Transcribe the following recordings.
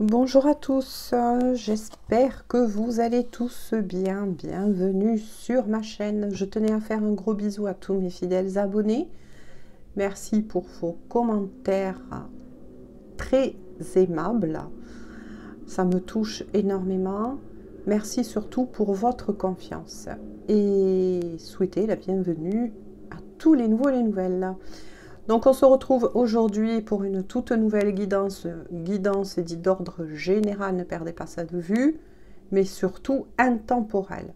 Bonjour à tous, j'espère que vous allez tous bien. Bienvenue sur ma chaîne. Je tenais à faire un gros bisou à tous mes fidèles abonnés. Merci pour vos commentaires très aimables. Ça me touche énormément. Merci surtout pour votre confiance. Et souhaitez la bienvenue à tous les nouveaux et les nouvelles. Donc on se retrouve aujourd'hui pour une toute nouvelle guidance dite d'ordre général, ne perdez pas ça de vue, mais surtout intemporelle.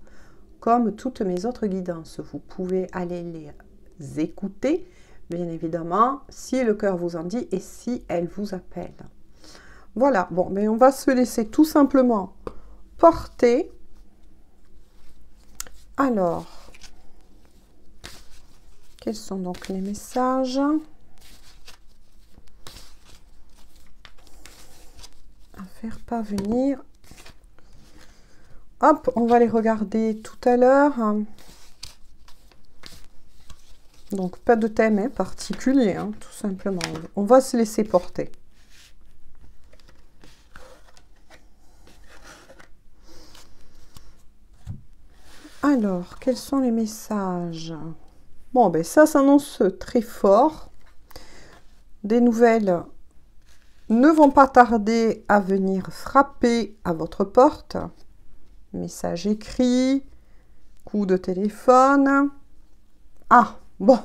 Comme toutes mes autres guidances, vous pouvez aller les écouter, bien évidemment, si le cœur vous en dit et si elle vous appelle. Voilà, bon, mais on va se laisser tout simplement porter. Alors, quels sont donc les messages ? Faire parvenir. Hop, on va les regarder tout à l'heure. Donc, pas de thème particulier, tout simplement. On va se laisser porter. Alors, quels sont les messages? Bon, ben ça s'annonce très fort. Des nouvelles ne vont pas tarder à venir frapper à votre porte. Message écrit, coup de téléphone. Ah, bon.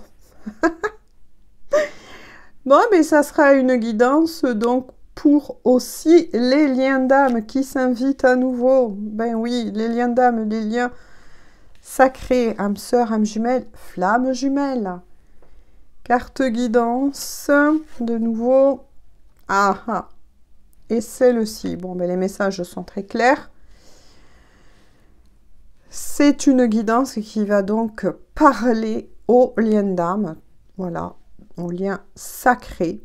Bon, mais ça sera une guidance, donc, pour aussi les liens d'âme qui s'invitent à nouveau. Ben oui, les liens d'âme, les liens sacrés, âme sœur, âme jumelle, flamme jumelle. Carte guidance, de nouveau. Ah, ah. Et celle-ci. Bon, ben les messages sont très clairs. C'est une guidance qui va donc parler aux liens d'âme. Voilà, aux liens sacrés.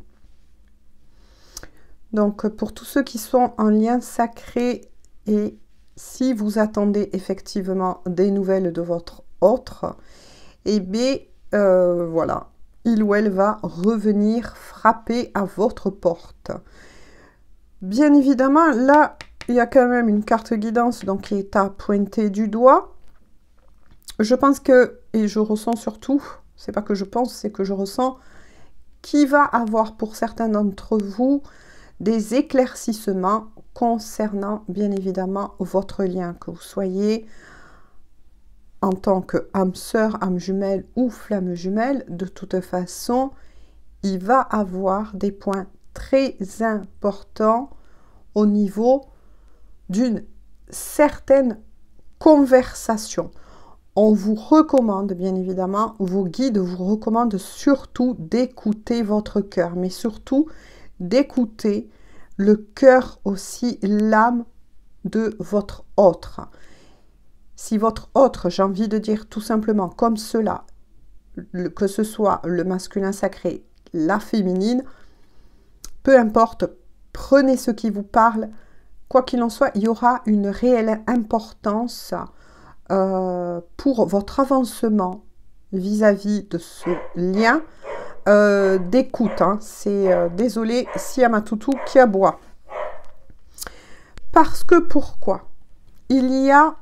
Donc, pour tous ceux qui sont en lien sacré et si vous attendez effectivement des nouvelles de votre autre, eh bien, voilà, il ou elle va revenir frapper à votre porte. Bien évidemment, là, il y a quand même une carte guidance donc, qui est à pointer du doigt. Je pense que, et je ressens surtout, c'est pas que je pense, c'est que je ressens, qu'il va avoir pour certains d'entre vous des éclaircissements concernant bien évidemment votre lien, que vous soyez en tant que âme sœur, âme jumelle ou flamme jumelle. De toute façon, il va avoir des points très importants au niveau d'une certaine conversation. On vous recommande, bien évidemment, vos guides vous recommandent surtout d'écouter votre cœur, mais surtout d'écouter le cœur aussi, l'âme de votre autre. Si votre autre, j'ai envie de dire tout simplement comme cela, que ce soit le masculin sacré, la féminine, peu importe, prenez ce qui vous parle. Quoi qu'il en soit, il y aura une réelle importance pour votre avancement vis-à-vis de ce lien d'écoute. C'est désolé, si à ma toutou qui aboie. Parce que pourquoi? Il y a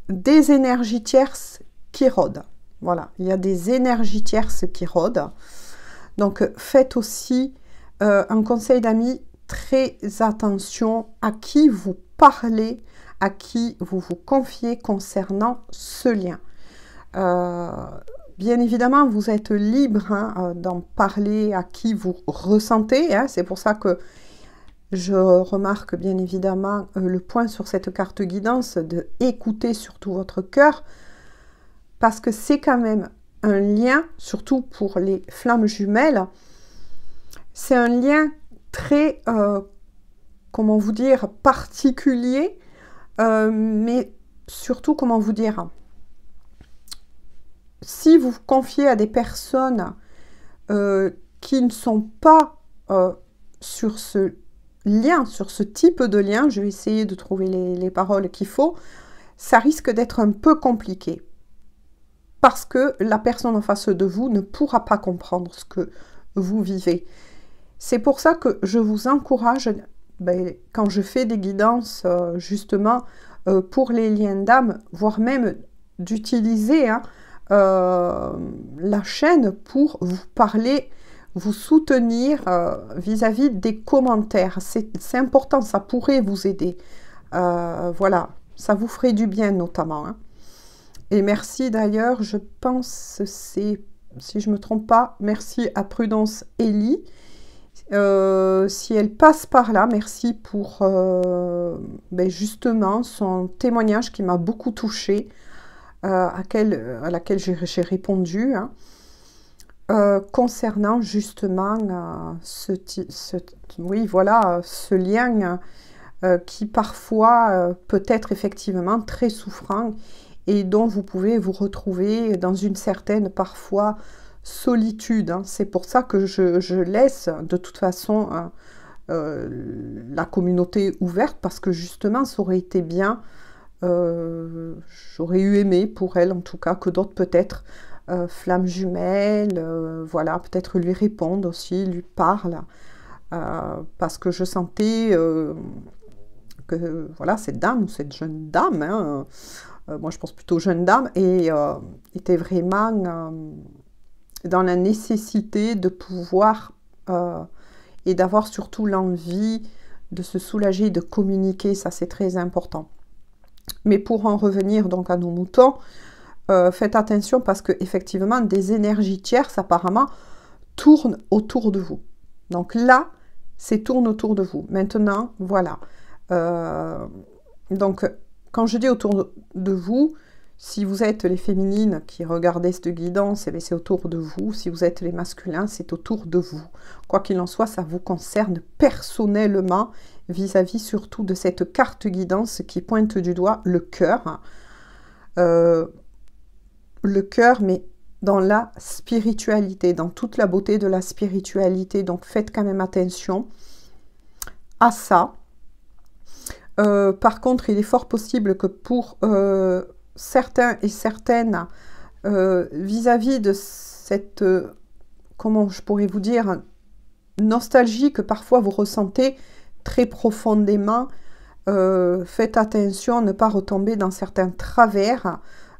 des énergies tierces qui rôdent. Voilà, il y a des énergies tierces qui rôdent. Donc, faites aussi un conseil d'amis, très attention à qui vous parlez, à qui vous vous confiez concernant ce lien. Bien évidemment, vous êtes libre d'en parler à qui vous ressentez. C'est pour ça que je remarque bien évidemment le point sur cette carte guidance de écouter surtout votre cœur, parce que c'est quand même un lien, surtout pour les flammes jumelles, c'est un lien très, comment vous dire, particulier, mais surtout, comment vous dire, si vous vous confiez à des personnes qui ne sont pas sur ce lien, sur ce type de lien, je vais essayer de trouver les paroles qu'il faut, ça risque d'être un peu compliqué. Parce que la personne en face de vous ne pourra pas comprendre ce que vous vivez. C'est pour ça que je vous encourage ben, quand je fais des guidances, justement, pour les liens d'âme, voire même d'utiliser hein, la chaîne pour vous parler, vous soutenir vis-à-vis des commentaires. C'est important, ça pourrait vous aider. Voilà, ça vous ferait du bien notamment. Hein. Et merci d'ailleurs, je pense, c'est, si je ne me trompe pas, merci à Prudence Ellie. Si elle passe par là, merci pour ben justement son témoignage qui m'a beaucoup touchée, à laquelle j'ai répondu, hein, concernant justement oui, voilà, ce lien qui parfois peut être effectivement très souffrant et dont vous pouvez vous retrouver dans une certaine parfois solitude. Hein. C'est pour ça que je laisse de toute façon la communauté ouverte, parce que justement ça aurait été bien, j'aurais eu aimé pour elle en tout cas que d'autres peut-être flammes jumelles, voilà, peut-être lui répondent aussi, lui parlent, parce que je sentais que voilà, cette dame ou cette jeune dame, hein, moi je pense plutôt jeune dame, et était vraiment dans la nécessité de pouvoir et d'avoir surtout l'envie de se soulager, de communiquer, ça c'est très important. Mais pour en revenir donc à nos moutons, faites attention parce que effectivement des énergies tierces apparemment tournent autour de vous. Donc là, c'est tourne autour de vous. Maintenant, voilà. Donc quand je dis autour de vous, si vous êtes les féminines qui regardez cette guidance, c'est autour de vous. Si vous êtes les masculins, c'est autour de vous. Quoi qu'il en soit, ça vous concerne personnellement vis-à-vis surtout de cette carte guidance qui pointe du doigt le cœur. Le cœur, mais dans la spiritualité, dans toute la beauté de la spiritualité. Donc faites quand même attention à ça. Par contre, il est fort possible que pour certains et certaines, vis-à-vis de cette, comment je pourrais vous dire, nostalgie que parfois vous ressentez très profondément, faites attention à ne pas retomber dans certains travers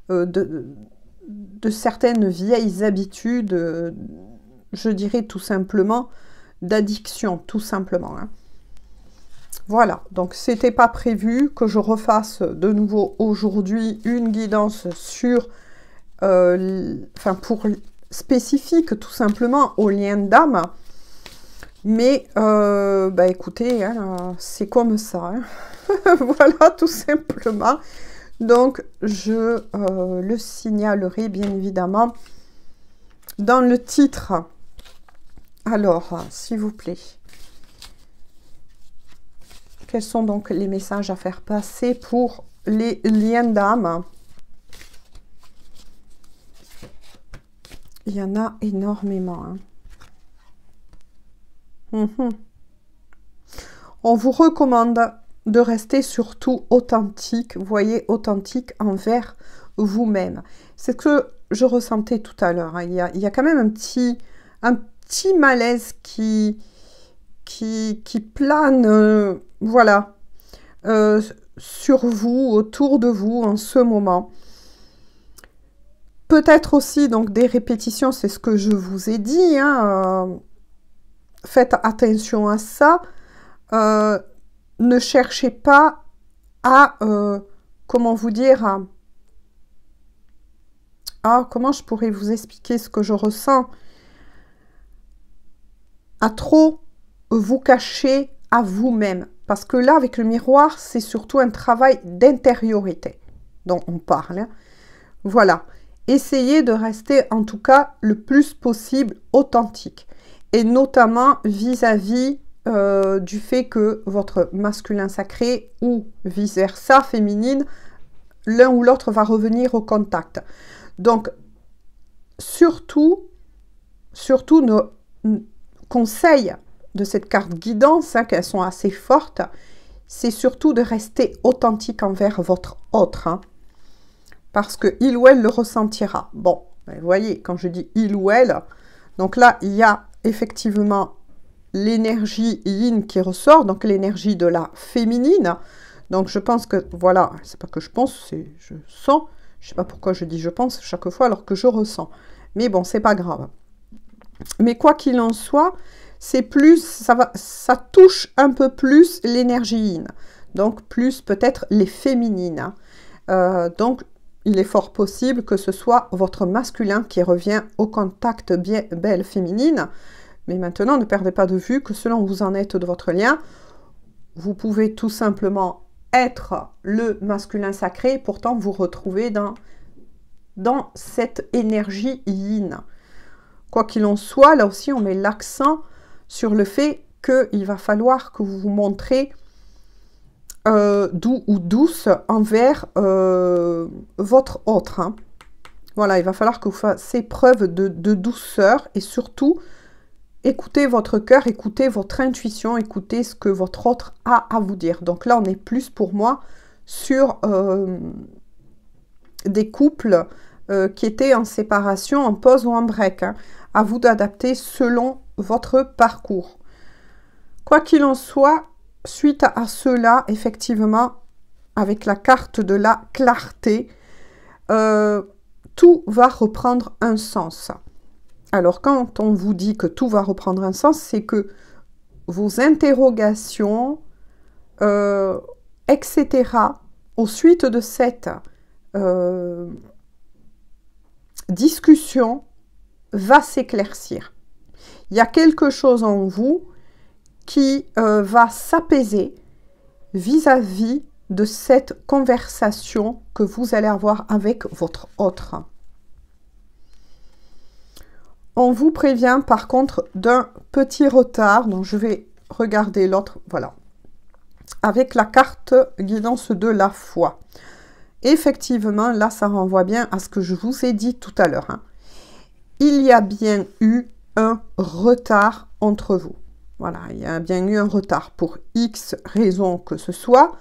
de certaines vieilles habitudes, je dirais tout simplement, d'addiction, tout simplement. Hein. Voilà, donc c'était pas prévu que je refasse de nouveau aujourd'hui une guidance sur, enfin pour spécifique tout simplement aux liens d'âme. Mais bah écoutez, hein, c'est comme ça. Hein. Voilà, tout simplement. Donc je le signalerai bien évidemment dans le titre. Alors, s'il vous plaît. Quels sont donc les messages à faire passer pour les liens d'âme? Il y en a énormément. Hein. On vous recommande de rester surtout authentique. Vous voyez, authentique envers vous-même. C'est ce que je ressentais tout à l'heure. Hein. Il y a quand même un petit malaise qui plane, voilà, sur vous, autour de vous en ce moment. Peut-être aussi donc des répétitions, c'est ce que je vous ai dit. Hein, faites attention à ça. Ne cherchez pas à, comment vous dire, comment je pourrais vous expliquer ce que je ressens, à trop vous cacher à vous-même. Parce que là, avec le miroir, c'est surtout un travail d'intériorité dont on parle. Hein. Voilà. Essayez de rester, en tout cas, le plus possible authentique. Et notamment vis-à-vis du fait que votre masculin sacré ou vice-versa, féminine, l'un ou l'autre va revenir au contact. Donc, surtout nos conseils de cette carte guidance, hein, qu'elles sont assez fortes, c'est surtout de rester authentique envers votre autre, hein, parce que il ou elle le ressentira. Bon, vous voyez, quand je dis il ou elle, donc là, il y a effectivement l'énergie yin qui ressort, donc l'énergie de la féminine. Donc je pense que, voilà, c'est pas que je pense, c'est je sens. Je sais pas pourquoi je dis je pense chaque fois alors que je ressens. Mais bon, c'est pas grave. Mais quoi qu'il en soit, c'est plus, ça touche un peu plus l'énergie yin. Donc plus peut-être les féminines. Donc il est fort possible que ce soit votre masculin qui revient au contact bien belle féminine. Mais maintenant, ne perdez pas de vue que selon où vous en êtes de votre lien, vous pouvez tout simplement être le masculin sacré et pourtant vous retrouver dans cette énergie yin. Quoi qu'il en soit, là aussi, on met l'accent sur le fait qu'il va falloir que vous vous montrez doux ou douce envers votre autre. Hein. Voilà, il va falloir que vous fassiez preuve de douceur et surtout, écoutez votre cœur, écoutez votre intuition, écoutez ce que votre autre a à vous dire. Donc là, on est plus pour moi sur des couples qui étaient en séparation, en pause ou en break. Hein. À vous d'adapter selon votre parcours. Quoi qu'il en soit, suite à cela, effectivement, avec la carte de la clarté, tout va reprendre un sens. Alors, quand on vous dit que tout va reprendre un sens, c'est que vos interrogations, etc., au suite de cette discussion, va s'éclaircir. Il y a quelque chose en vous qui va s'apaiser vis-à-vis de cette conversation que vous allez avoir avec votre autre. On vous prévient par contre d'un petit retard, donc je vais regarder l'autre, voilà, avec la carte guidance de la foi. Effectivement, là, ça renvoie bien à ce que je vous ai dit tout à l'heure. Hein. Il y a bien eu un retard entre vous. Voilà, il y a bien eu un retard pour X raison que ce soit.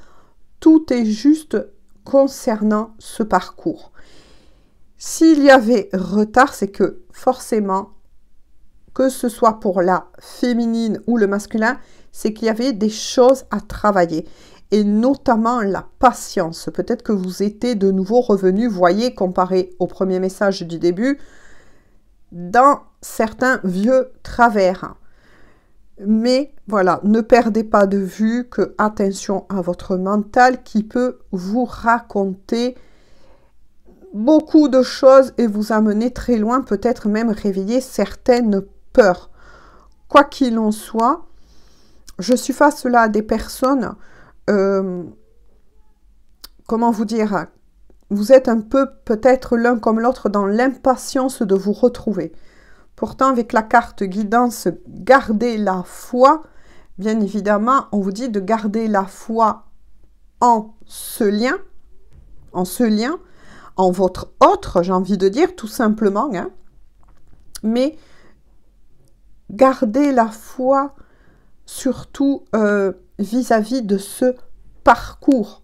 Tout est juste concernant ce parcours. S'il y avait retard, c'est que forcément, que ce soit pour la féminine ou le masculin, c'est qu'il y avait des choses à travailler. Et notamment la patience. Peut-être que vous étiez de nouveau revenu, voyez, comparé au premier message du début, dans certains vieux travers. Mais voilà, ne perdez pas de vue que attention à votre mental qui peut vous raconter beaucoup de choses et vous amener très loin, peut-être même réveiller certaines peurs. Quoi qu'il en soit, je suis face là à des personnes, comment vous dire, vous êtes un peu peut-être l'un comme l'autre dans l'impatience de vous retrouver. Pourtant, avec la carte guidance, gardez la foi. Bien évidemment, on vous dit de garder la foi en ce lien, en votre autre, j'ai envie de dire, tout simplement. Hein. Mais gardez la foi surtout vis-à-vis de ce parcours.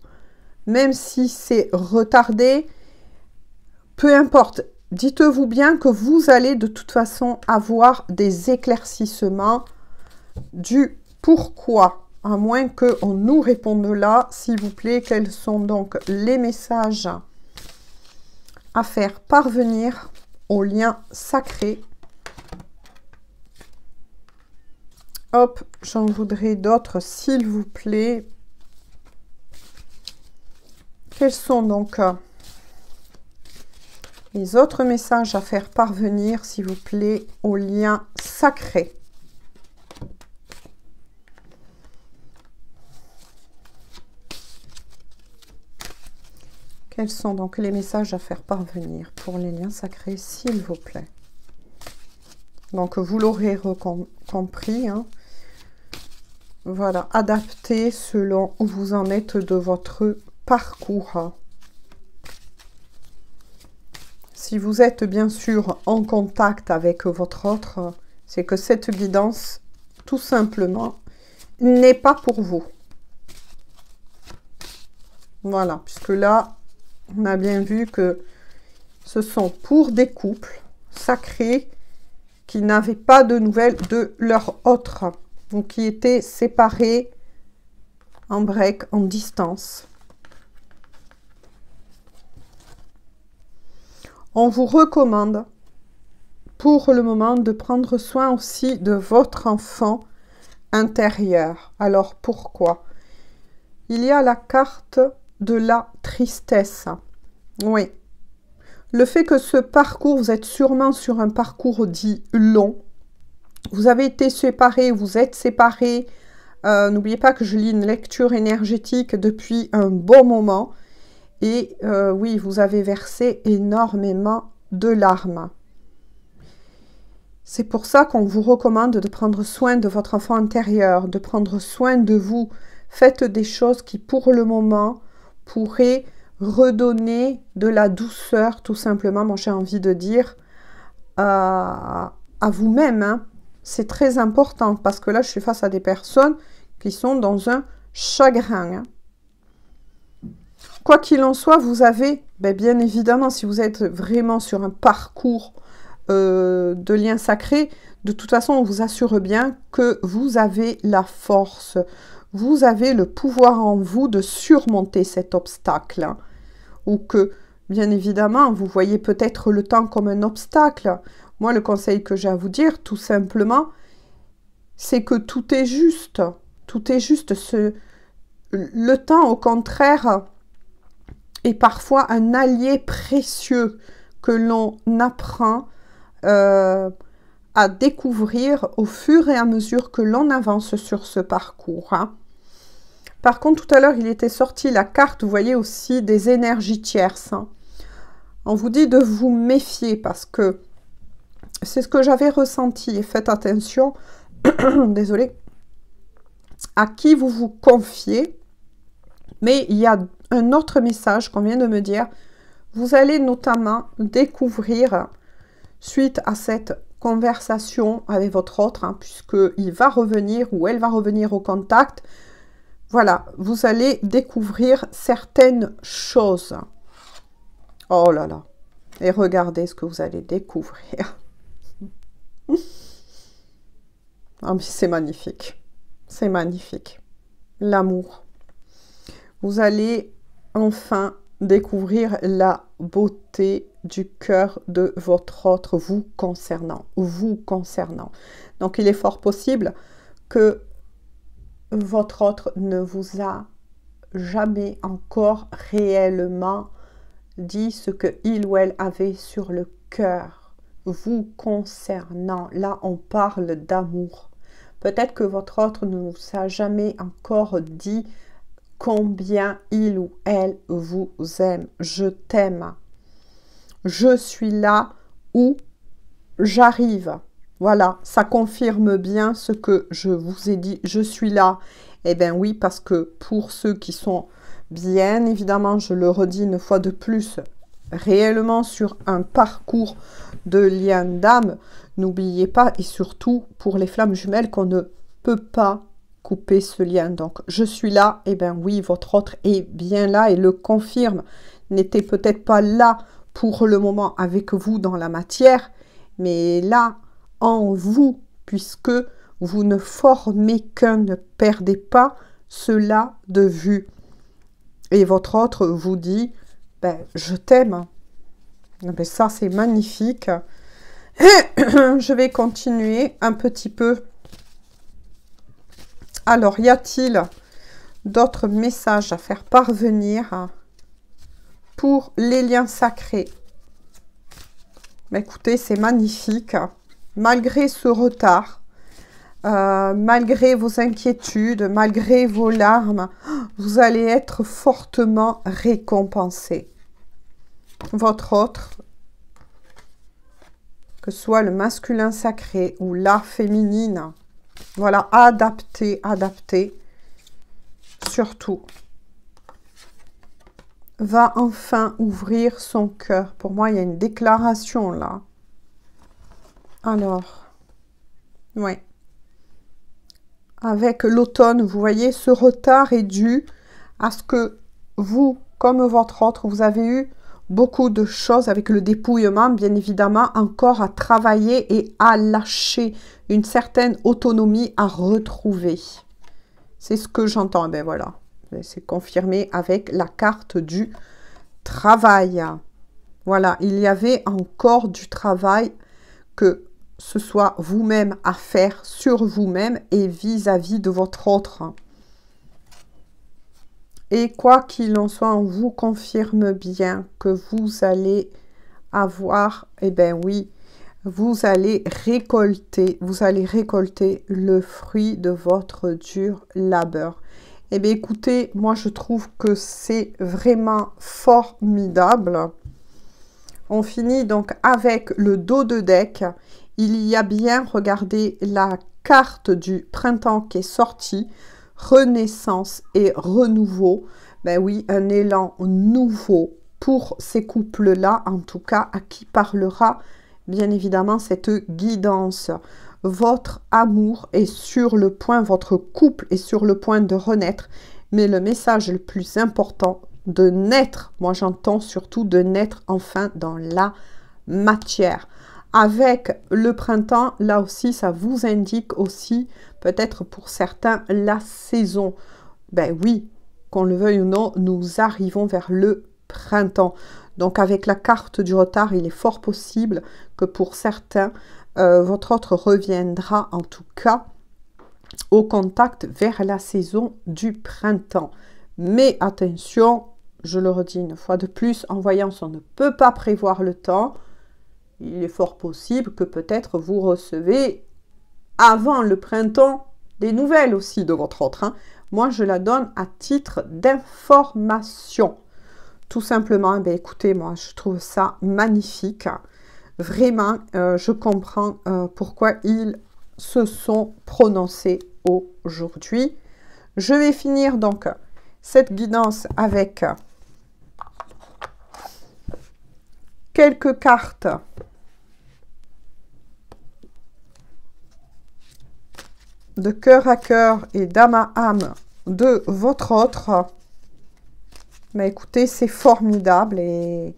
Même si c'est retardé, peu importe. Dites-vous bien que vous allez de toute façon avoir des éclaircissements du pourquoi. À moins qu'on nous réponde là, s'il vous plaît, quels sont donc les messages à faire parvenir au lien sacré. Hop, j'en voudrais d'autres, s'il vous plaît. Quels sont donc les autres messages à faire parvenir, s'il vous plaît, au lien sacré? Quels sont donc les messages à faire parvenir pour les liens sacrés, s'il vous plaît? Donc, vous l'aurez compris. Hein. Voilà, adaptez selon où vous en êtes de votre parcours. Si vous êtes bien sûr en contact avec votre autre, c'est que cette guidance, tout simplement, n'est pas pour vous. Voilà, puisque là, on a bien vu que ce sont pour des couples sacrés qui n'avaient pas de nouvelles de leur autre. ou qui étaient séparés en break, en distance. On vous recommande pour le moment de prendre soin aussi de votre enfant intérieur. Alors pourquoi? Il y a la carte de la tristesse. Oui. Le fait que ce parcours, vous êtes sûrement sur un parcours dit long. Vous avez été séparés, vous êtes séparés. N'oubliez pas que je lis une lecture énergétique depuis un bon moment. Et oui, vous avez versé énormément de larmes. C'est pour ça qu'on vous recommande de prendre soin de votre enfant intérieur, de prendre soin de vous. Faites des choses qui, pour le moment, pourraient redonner de la douceur, tout simplement, moi j'ai envie de dire, à vous-même. Hein. C'est très important, parce que là, je suis face à des personnes qui sont dans un chagrin. Hein. Quoi qu'il en soit, vous avez, bien évidemment, si vous êtes vraiment sur un parcours de lien sacré, de toute façon, on vous assure bien que vous avez la force, vous avez le pouvoir en vous de surmonter cet obstacle. Hein. Ou que, bien évidemment, vous voyez peut-être le temps comme un obstacle. Moi, le conseil que j'ai à vous dire, tout simplement, c'est que tout est juste. Tout est juste. Le temps, au contraire, est parfois un allié précieux que l'on apprend à découvrir au fur et à mesure que l'on avance sur ce parcours. Hein. Par contre, tout à l'heure, il était sorti la carte, vous voyez aussi, des énergies tierces. Hein. On vous dit de vous méfier parce que c'est ce que j'avais ressenti. Et faites attention, désolée, à qui vous vous confiez. Mais il y a un autre message qu'on vient de me dire. Vous allez notamment découvrir, suite à cette conversation avec votre autre, hein, puisqu'il va revenir ou elle va revenir au contact, voilà, vous allez découvrir certaines choses. Oh là là. Et regardez ce que vous allez découvrir. Oh, mais c'est magnifique. C'est magnifique. L'amour. Vous allez enfin découvrir la beauté du cœur de votre autre vous concernant. Vous concernant. Donc, il est fort possible que votre autre ne vous a jamais encore réellement dit ce que il ou elle avait sur le cœur, vous concernant. Là, on parle d'amour. Peut-être que votre autre ne vous a jamais encore dit combien il ou elle vous aime. Je t'aime. Je suis là où j'arrive. Voilà, ça confirme bien ce que je vous ai dit. Je suis là. Eh bien oui, parce que pour ceux qui sont, bien évidemment, je le redis une fois de plus, réellement sur un parcours de lien d'âme, n'oubliez pas, et surtout pour les flammes jumelles, qu'on ne peut pas couper ce lien. Donc, je suis là. Eh bien oui, votre autre est bien là et le confirme. N'était peut-être pas là pour le moment avec vous dans la matière, mais là, en vous, puisque vous ne formez qu'un, ne perdez pas cela de vue. Et votre autre vous dit, je t'aime. Ça, c'est magnifique. Je vais continuer un petit peu. Alors, y a-t-il d'autres messages à faire parvenir pour les liens sacrés? Écoutez, c'est magnifique. Malgré ce retard, malgré vos inquiétudes, malgré vos larmes, vous allez être fortement récompensé. Votre autre, que ce soit le masculin sacré ou la féminine, voilà, adapté, surtout, va enfin ouvrir son cœur. Pour moi, il y a une déclaration là. Alors, oui. Avec l'automne, vous voyez, ce retard est dû à ce que vous, comme votre autre, vous avez eu beaucoup de choses avec le dépouillement, bien évidemment, encore à travailler et à lâcher, une certaine autonomie à retrouver. C'est ce que j'entends. Ben voilà, c'est confirmé avec la carte du travail. Voilà, il y avait encore du travail, que ce soit vous-même à faire sur vous-même et vis-à-vis de votre autre. Et quoi qu'il en soit, on vous confirme bien que vous allez avoir, eh bien oui, vous allez récolter le fruit de votre dur labeur. Eh bien écoutez, moi je trouve que c'est vraiment formidable. On finit donc avec le dos de deck. Il y a bien, regardez, la carte du printemps qui est sortie. Renaissance et renouveau. Ben oui, un élan nouveau pour ces couples-là, en tout cas, à qui parlera bien évidemment cette guidance. Votre amour est sur le point, votre couple est sur le point de renaître, mais le message le plus important, de naître, moi j'entends surtout de naître enfin dans la matière. Avec le printemps, là aussi, ça vous indique aussi, peut-être pour certains, la saison. Ben oui, qu'on le veuille ou non, nous arrivons vers le printemps. Donc avec la carte du retard, il est fort possible que pour certains, votre autre reviendra en tout cas au contact vers la saison du printemps. Mais attention, je le redis une fois de plus, en voyance, on ne peut pas prévoir le temps. Il est fort possible que peut-être vous recevez avant le printemps des nouvelles aussi de votre autre. Hein. Moi, je la donne à titre d'information. Tout simplement, ben, écoutez, moi, je trouve ça magnifique. Vraiment, je comprends pourquoi ils se sont prononcés aujourd'hui. Je vais finir donc cette guidance avec quelques cartes de cœur à cœur et d'âme à âme de votre autre. Mais écoutez, c'est formidable et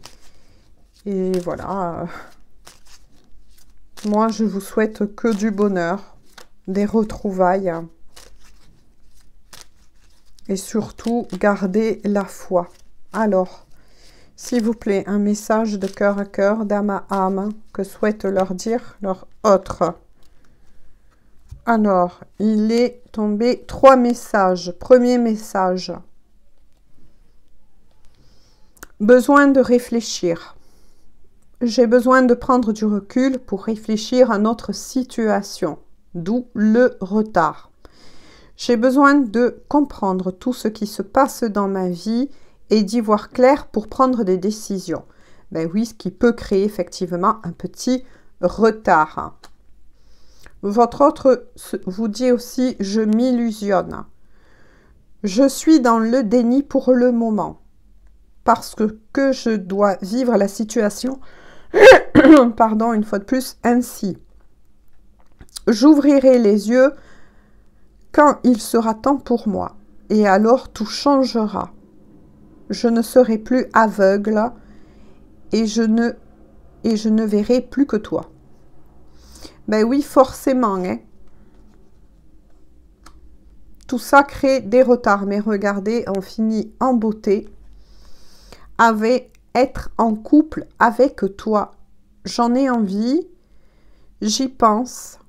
voilà. Moi, je vous souhaite que du bonheur, des retrouvailles et surtout, gardez la foi. Alors, s'il vous plaît, un message de cœur à cœur, d'âme à âme, que souhaite leur dire leur autre. Alors, il est tombé 3 messages. Premier message. Besoin de réfléchir. J'ai besoin de prendre du recul pour réfléchir à notre situation, d'où le retard. J'ai besoin de comprendre tout ce qui se passe dans ma vie et d'y voir clair pour prendre des décisions. Ben oui, ce qui peut créer effectivement un petit retard. Votre autre vous dit aussi, je m'illusionne. Je suis dans le déni pour le moment. Parce que je dois vivre la situation, pardon, une fois de plus, ainsi. J'ouvrirai les yeux quand il sera temps pour moi. Et alors tout changera. Je ne serai plus aveugle et je ne verrai plus que toi. Ben oui, forcément, hein. Tout ça crée des retards. Mais regardez, on finit en beauté. Être en couple avec toi. J'en ai envie, j'y pense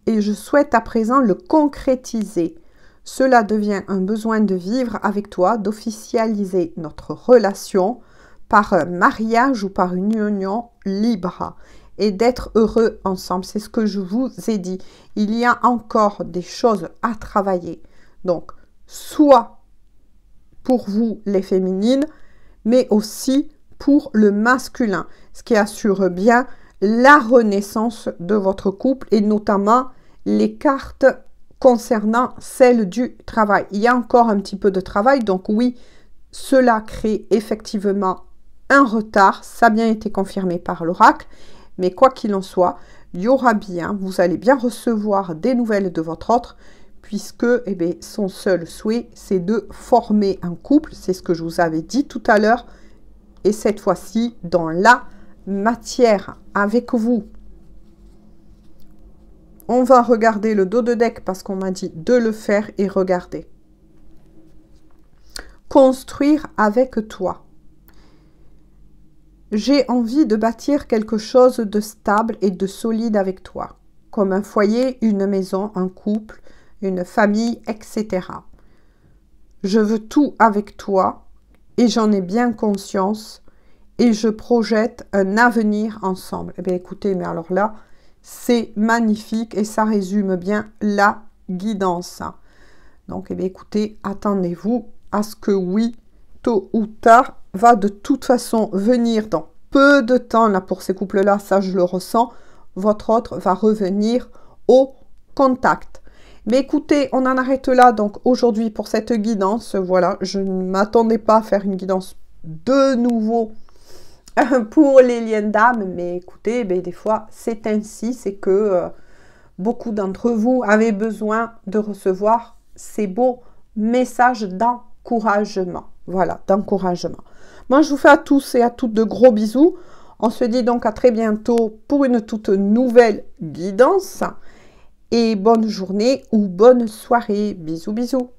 et je souhaite à présent le concrétiser. Cela devient un besoin de vivre avec toi, d'officialiser notre relation par un mariage ou par une union libre et d'être heureux ensemble. C'est ce que je vous ai dit. Il y a encore des choses à travailler. Donc, soit pour vous les féminines, mais aussi pour le masculin, ce qui assure bien la renaissance de votre couple et notamment les cartes concernant celle du travail. Il y a encore un petit peu de travail, donc oui, cela crée effectivement un retard, ça a bien été confirmé par l'oracle, mais quoi qu'il en soit, il y aura bien, vous allez bien recevoir des nouvelles de votre autre, puisque eh bien, son seul souhait, c'est de former un couple, c'est ce que je vous avais dit tout à l'heure, et cette fois-ci dans la matière avec vous. On va regarder le dos de deck parce qu'on m'a dit de le faire et regarder. Construire avec toi. J'ai envie de bâtir quelque chose de stable et de solide avec toi, comme un foyer, une maison, un couple, une famille, etc. Je veux tout avec toi et j'en ai bien conscience et je projette un avenir ensemble. Eh bien, écoutez, mais alors là, c'est magnifique et ça résume bien la guidance. Donc, eh bien, écoutez, attendez-vous à ce que oui, tôt ou tard, va de toute façon venir dans peu de temps, là, pour ces couples-là, ça, je le ressens, votre autre va revenir au contact. Mais écoutez, on en arrête là, donc, aujourd'hui, pour cette guidance. Voilà, je ne m'attendais pas à faire une guidance de nouveau pour les liens d'âme, mais écoutez, ben, des fois, c'est ainsi, c'est que beaucoup d'entre vous avez besoin de recevoir ces beaux messages d'encouragement. Voilà, d'encouragement. Moi, je vous fais à tous et à toutes de gros bisous. On se dit donc à très bientôt pour une toute nouvelle guidance. Et bonne journée ou bonne soirée. Bisous, bisous.